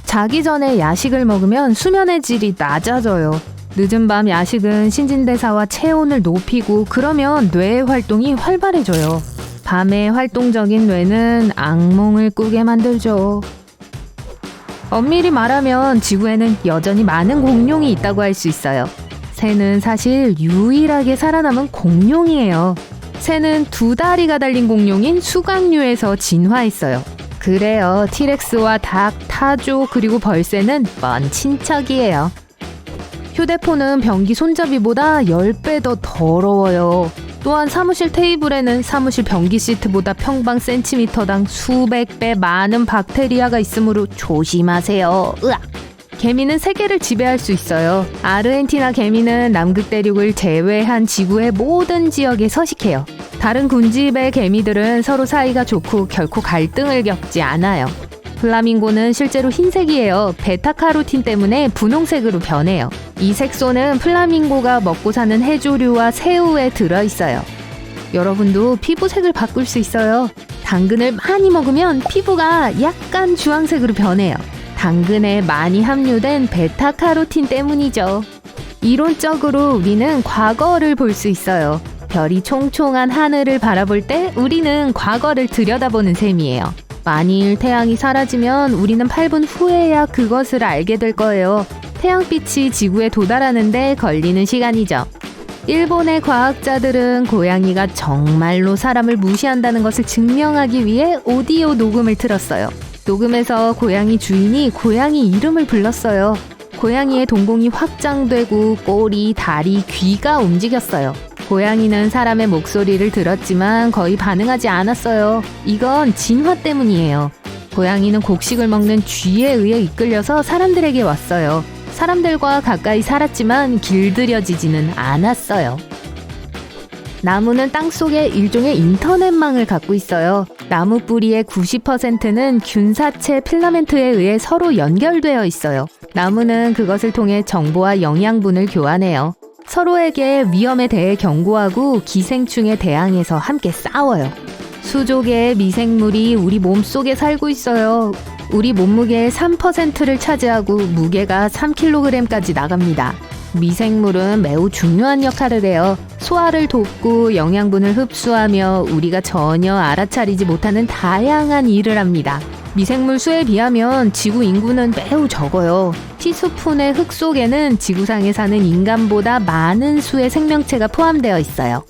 자기 전에 야식을 먹으면 수면의 질이 낮아져요. 늦은 밤 야식은 신진대사와 체온을 높이고 그러면 뇌의 활동이 활발해져요. 밤에 활동적인 뇌는 악몽을 꾸게 만들죠. 엄밀히 말하면 지구에는 여전히 많은 공룡이 있다고 할 수 있어요. 새는 사실 유일하게 살아남은 공룡이에요. 새는 두 다리가 달린 공룡인 수각류에서 진화했어요. 그래요. 티렉스와 닭, 타조, 그리고 벌새는 먼 친척이에요. 휴대폰은 변기 손잡이보다 10배 더 더러워요. 또한 사무실 테이블에는 사무실 변기 시트보다 평방 센티미터당 수백 배 많은 박테리아가 있으므로 조심하세요. 으악! 개미는 세계를 지배할 수 있어요. 아르헨티나 개미는 남극 대륙을 제외한 지구의 모든 지역에 서식해요. 다른 군집의 개미들은 서로 사이가 좋고 결코 갈등을 겪지 않아요. 플라밍고는 실제로 흰색이에요. 베타카로틴 때문에 분홍색으로 변해요. 이 색소는 플라밍고가 먹고 사는 해조류와 새우에 들어있어요. 여러분도 피부색을 바꿀 수 있어요. 당근을 많이 먹으면 피부가 약간 주황색으로 변해요. 당근에 많이 함유된 베타카로틴 때문이죠. 이론적으로 우리는 과거를 볼 수 있어요. 별이 총총한 하늘을 바라볼 때 우리는 과거를 들여다보는 셈이에요. 만일 태양이 사라지면 우리는 8분 후에야 그것을 알게 될 거예요. 태양빛이 지구에 도달하는데 걸리는 시간이죠. 일본의 과학자들은 고양이가 정말로 사람을 무시한다는 것을 증명하기 위해 오디오 녹음을 틀었어요. 녹음에서 고양이 주인이 고양이 이름을 불렀어요. 고양이의 동공이 확장되고 꼬리, 다리, 귀가 움직였어요. 고양이는 사람의 목소리를 들었지만 거의 반응하지 않았어요. 이건 진화 때문이에요. 고양이는 곡식을 먹는 쥐에 의해 이끌려서 사람들에게 왔어요. 사람들과 가까이 살았지만 길들여지지는 않았어요. 나무는 땅속에 일종의 인터넷망을 갖고 있어요. 나무 뿌리의 90%는 균사체 필라멘트에 의해 서로 연결되어 있어요. 나무는 그것을 통해 정보와 영양분을 교환해요. 서로에게 위험에 대해 경고하고 기생충에 대항해서 함께 싸워요. 수조개의 미생물이 우리 몸속에 살고 있어요. 우리 몸무게의 3%를 차지하고 무게가 3kg까지 나갑니다. 미생물은 매우 중요한 역할을 해요. 소화를 돕고 영양분을 흡수하며 우리가 전혀 알아차리지 못하는 다양한 일을 합니다. 미생물 수에 비하면 지구 인구는 매우 적어요. 티스푼의 흙 속에는 지구상에 사는 인간보다 많은 수의 생명체가 포함되어 있어요.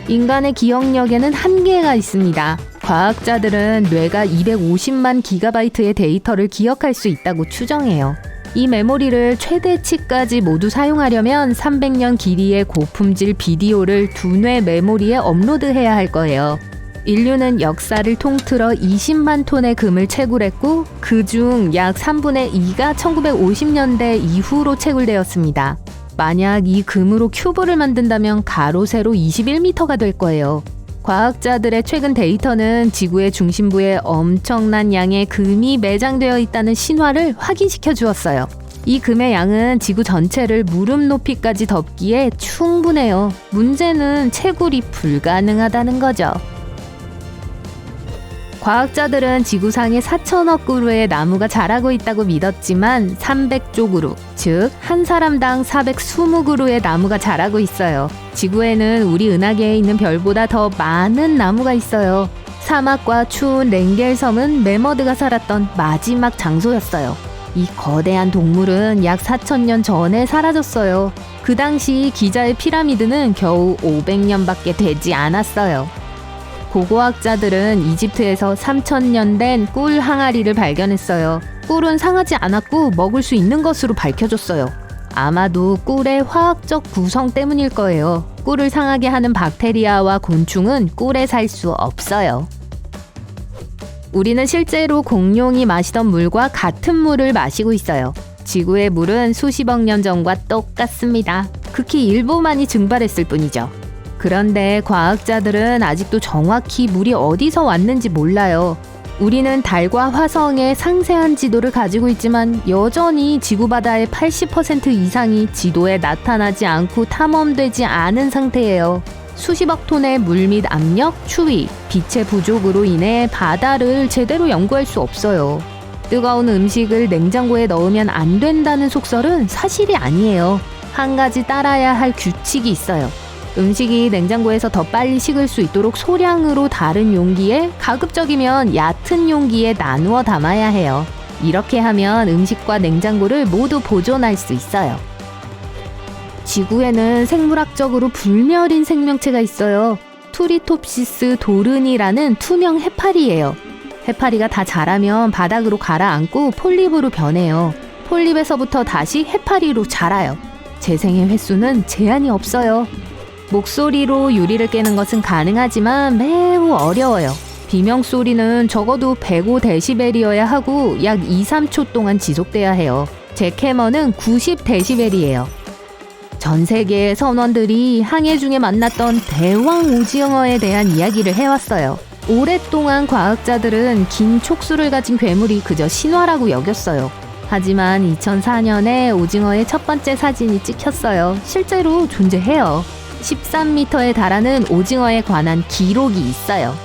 인간의 기억력에는 한계가 있습니다. 과학자들은 뇌가 250만 기가바이트의 데이터를 기억할 수 있다고 추정해요. 이 메모리를 최대치까지 모두 사용하려면 300년 길이의 고품질 비디오를 두뇌 메모리에 업로드해야 할 거예요. 인류는 역사를 통틀어 20만 톤의 금을 채굴했고 그중 약 3분의 2가 1950년대 이후로 채굴되었습니다. 만약 이 금으로 큐브를 만든다면 가로 세로 21m가 될 거예요. 과학자들의 최근 데이터는 지구의 중심부에 엄청난 양의 금이 매장되어 있다는 신화를 확인시켜 주었어요. 이 금의 양은 지구 전체를 무릎 높이까지 덮기에 충분해요. 문제는 채굴이 불가능하다는 거죠. 과학자들은 지구상에 4천억 그루의 나무가 자라고 있다고 믿었지만 300조 그루, 즉 한 사람당 420그루의 나무가 자라고 있어요. 지구에는 우리 은하계에 있는 별보다 더 많은 나무가 있어요. 사막과 추운 렌겔 섬은 매머드가 살았던 마지막 장소였어요. 이 거대한 동물은 약 4,000년 전에 사라졌어요. 그 당시 기자의 피라미드는 겨우 500년밖에 되지 않았어요. 고고학자들은 이집트에서 3,000년 된 꿀 항아리를 발견했어요. 꿀은 상하지 않았고 먹을 수 있는 것으로 밝혀졌어요. 아마도 꿀의 화학적 구성 때문일 거예요. 꿀을 상하게 하는 박테리아와 곤충은 꿀에 살 수 없어요. 우리는 실제로 공룡이 마시던 물과 같은 물을 마시고 있어요. 지구의 물은 수십억 년 전과 똑같습니다. 극히 일부만이 증발했을 뿐이죠. 그런데 과학자들은 아직도 정확히 물이 어디서 왔는지 몰라요. 우리는 달과 화성의 상세한 지도를 가지고 있지만 여전히 지구 바다의 80% 이상이 지도에 나타나지 않고 탐험되지 않은 상태예요. 수십억 톤의 물 및 압력, 추위, 빛의 부족으로 인해 바다를 제대로 연구할 수 없어요. 뜨거운 음식을 냉장고에 넣으면 안 된다는 속설은 사실이 아니에요. 한 가지 따라야 할 규칙이 있어요. 음식이 냉장고에서 더 빨리 식을 수 있도록 소량으로 다른 용기에, 가급적이면 얕은 용기에 나누어 담아야 해요. 이렇게 하면 음식과 냉장고를 모두 보존할 수 있어요. 지구에는 생물학적으로 불멸인 생명체가 있어요. 투리톱시스 도른이라는 투명 해파리예요. 해파리가 다 자라면 바닥으로 가라앉고 폴립으로 변해요. 폴립에서부터 다시 해파리로 자라요. 재생의 횟수는 제한이 없어요. 목소리로 유리를 깨는 것은 가능하지만 매우 어려워요. 비명소리는 적어도 105데시벨이어야 하고 약 2~3초 동안 지속돼야 해요. 잭해머는 90데시벨이에요. 전 세계의 선원들이 항해 중에 만났던 대왕 오징어에 대한 이야기를 해왔어요. 오랫동안 과학자들은 긴 촉수를 가진 괴물이 그저 신화라고 여겼어요. 하지만 2004년에 오징어의 첫 번째 사진이 찍혔어요. 실제로 존재해요. 13m에 달하는 오징어에 관한 기록이 있어요.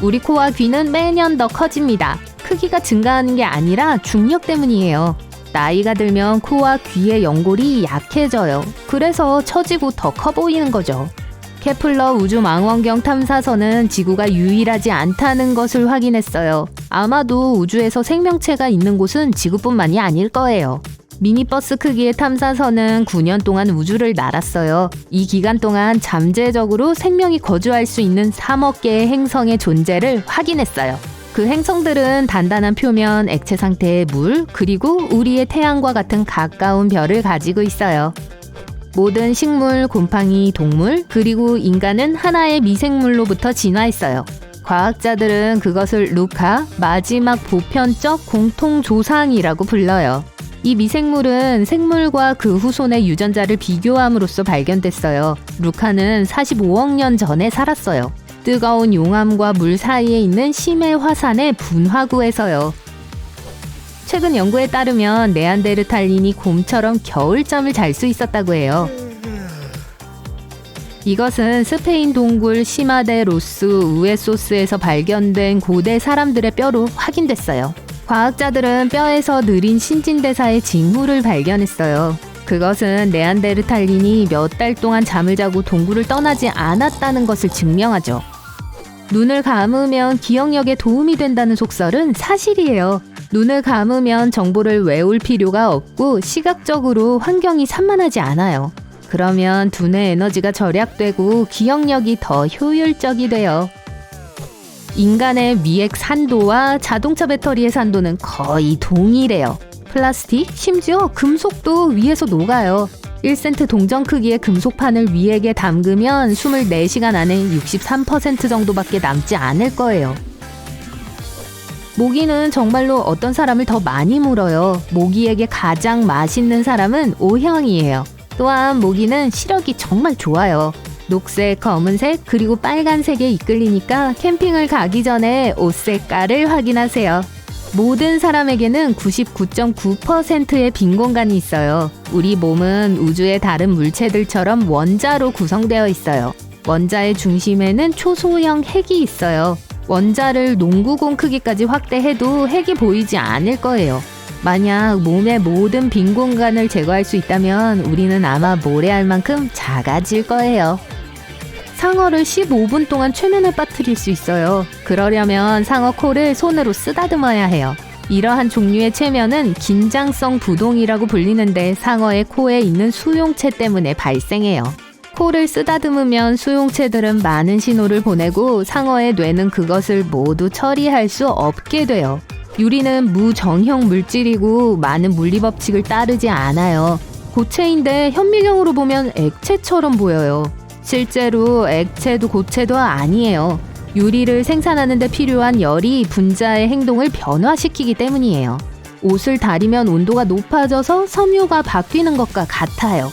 우리 코와 귀는 매년 더 커집니다. 크기가 증가하는 게 아니라 중력 때문이에요. 나이가 들면 코와 귀의 연골이 약해져요. 그래서 처지고 더 커 보이는 거죠. 케플러 우주망원경 탐사선은 지구가 유일하지 않다는 것을 확인했어요. 아마도 우주에서 생명체가 있는 곳은 지구뿐만이 아닐 거예요. 미니버스 크기의 탐사선은 9년 동안 우주를 날았어요. 이 기간 동안 잠재적으로 생명이 거주할 수 있는 3억 개의 행성의 존재를 확인했어요. 그 행성들은 단단한 표면, 액체 상태의 물, 그리고 우리의 태양과 같은 가까운 별을 가지고 있어요. 모든 식물, 곰팡이, 동물, 그리고 인간은 하나의 미생물로부터 진화했어요. 과학자들은 그것을 루카, 마지막 보편적 공통조상이라고 불러요. 이 미생물은 생물과 그 후손의 유전자를 비교함으로써 발견됐어요. 루카는 45억 년 전에 살았어요. 뜨거운 용암과 물 사이에 있는 심해 화산의 분화구에서요. 최근 연구에 따르면 네안데르탈린이 곰처럼 겨울잠을 잘 수 있었다고 해요. 이것은 스페인 동굴 시마데 로스 우에소스에서 발견된 고대 사람들의 뼈로 확인됐어요. 과학자들은 뼈에서 느린 신진대사의 징후를 발견했어요. 그것은 네안데르탈린이 몇 달 동안 잠을 자고 동굴을 떠나지 않았다는 것을 증명하죠. 눈을 감으면 기억력에 도움이 된다는 속설은 사실이에요. 눈을 감으면 정보를 외울 필요가 없고 시각적으로 환경이 산만하지 않아요. 그러면 두뇌 에너지가 절약되고 기억력이 더 효율적이 돼요. 인간의 미액 산도와 자동차 배터리의 산도는 거의 동일해요. 플라스틱, 심지어 금속도 위에서 녹아요. 1센트 동전 크기의 금속판을 위액에 담그면 24시간 안에 63% 정도밖에 남지 않을 거예요. 모기는 정말로 어떤 사람을 더 많이 물어요. 모기에게 가장 맛있는 사람은 O형이에요. 또한 모기는 시력이 정말 좋아요. 녹색, 검은색, 그리고 빨간색에 이끌리니까 캠핑을 가기 전에 옷 색깔을 확인하세요. 모든 사람에게는 99.9%의 빈 공간이 있어요. 우리 몸은 우주의 다른 물체들처럼 원자로 구성되어 있어요. 원자의 중심에는 초소형 핵이 있어요. 원자를 농구공 크기까지 확대해도 핵이 보이지 않을 거예요. 만약 몸의 모든 빈 공간을 제거할 수 있다면 우리는 아마 모래알 만큼 작아질 거예요. 상어를 15분 동안 최면에 빠뜨릴 수 있어요. 그러려면 상어 코를 손으로 쓰다듬어야 해요. 이러한 종류의 최면은 긴장성 부동이라고 불리는데 상어의 코에 있는 수용체 때문에 발생해요. 코를 쓰다듬으면 수용체들은 많은 신호를 보내고 상어의 뇌는 그것을 모두 처리할 수 없게 돼요. 유리는 무정형 물질이고 많은 물리법칙을 따르지 않아요. 고체인데 현미경으로 보면 액체처럼 보여요. 실제로 액체도 고체도 아니에요. 유리를 생산하는 데 필요한 열이 분자의 행동을 변화시키기 때문이에요. 옷을 다리면 온도가 높아져서 섬유가 바뀌는 것과 같아요.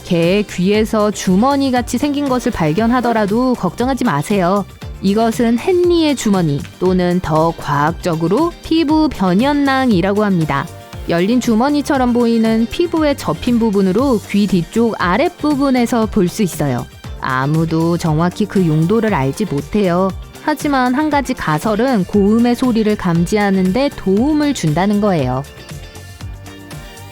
개의 귀에서 주머니같이 생긴 것을 발견하더라도 걱정하지 마세요. 이것은 헨리의 주머니 또는 더 과학적으로 피부 변연낭이라고 합니다. 열린 주머니처럼 보이는 피부에 접힌 부분으로 귀 뒤쪽 아랫부분에서 볼 수 있어요. 아무도 정확히 그 용도를 알지 못해요. 하지만 한 가지 가설은 고음의 소리를 감지하는 데 도움을 준다는 거예요.